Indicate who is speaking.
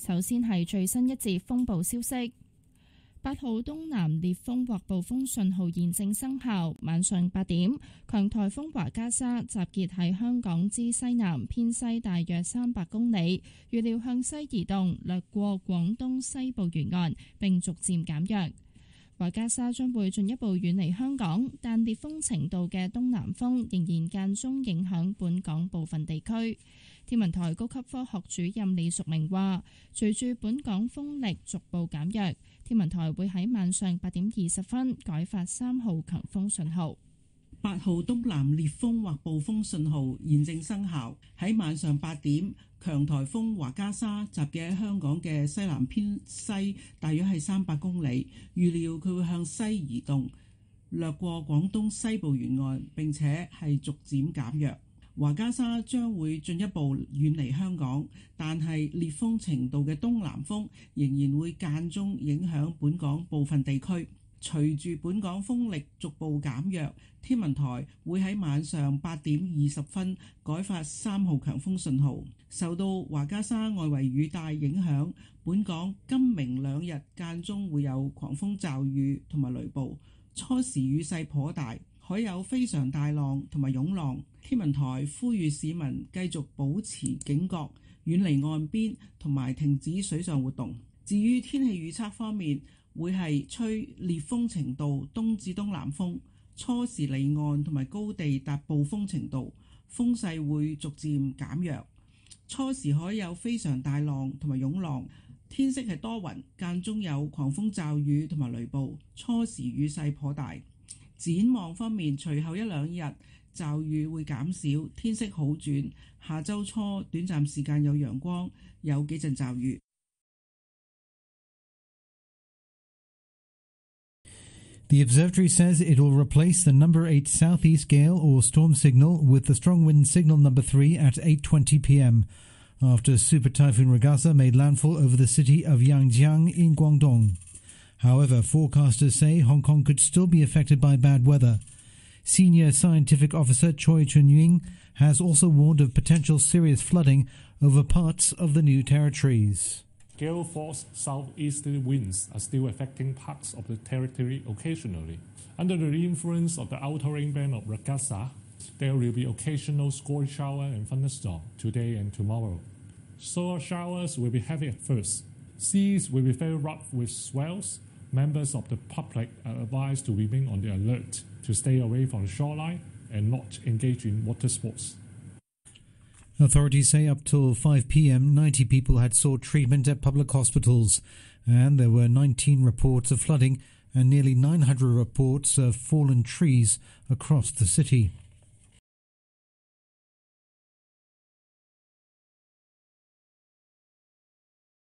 Speaker 1: 首先係最新一節風暴消息。8號東南烈風或暴風信號現正生效。晚上8點，強颱風華加莎集結喺香港之西南偏西大約300公里，預料向西移動，掠過廣東西部沿岸，並逐漸減弱。華加莎將會進一步遠離香港，但烈風程度嘅東南風仍然間中影響本港部分地區。天文台高級科學主任李淑明話，隨住本港風力逐步減弱，天文台會喺晚上8點20分改發3號強風信號。
Speaker 2: 8號東南烈風或暴風信號現正生效。喺晚上8點，強颱風華加莎集結喺香港嘅西南偏西，大約係300公里。預料佢會向西移動，掠過廣東西部沿岸，並且係逐漸減弱。華加莎將會進一步遠離香港，但係烈風程度嘅東南風仍然會間中影響本港部分地區。隨住本港風力逐步減弱，天文台會喺晚上8點20分改發3號強風信號。受到華加莎外圍雨帶影響，本港今明兩日間中會有狂風驟雨同埋雷暴，初時雨勢頗大，海有非常大浪同埋湧浪。天文台呼籲市民繼續保持警覺，遠離岸邊同埋停止水上活動。至於天氣預測方面，會係吹烈風程度東至東南風，初時離岸同埋高地達暴風程度，風勢會逐漸減弱。初時海有非常大浪同埋湧浪，天色係多雲，間中有狂風驟雨同埋雷暴，初時雨勢頗大。展望方面，隨後一兩日驟雨會減少，天色好轉。下週初短暫時間有陽光，有幾陣驟雨。
Speaker 3: The observatory says it will replace the number 8 southeast gale or storm signal with the strong wind signal number 3 at 8:20 p.m. after Super Typhoon Ragasa made landfall over the city of Yangjiang in Guangdong. However, forecasters say Hong Kong could still be affected by bad weather. Senior scientific officer Choi Chun-ying has also warned of potential serious flooding over parts of the new territories.
Speaker 4: Gale-force southeasterly winds are still affecting parts of the territory occasionally. Under the influence of the outer ring band of Ragasa, there will be occasional squall shower and thunderstorm today and tomorrow. Solar showers will be heavy at first. Seas will be very rough with swells. Members of the public are advised to remain on the alert, to stay away from the shoreline and not engage in water sports.
Speaker 3: Authorities say up till 5 p.m, 90 people had sought treatment at public hospitals, and there were 19 reports of flooding and nearly 900 reports of fallen trees across the city.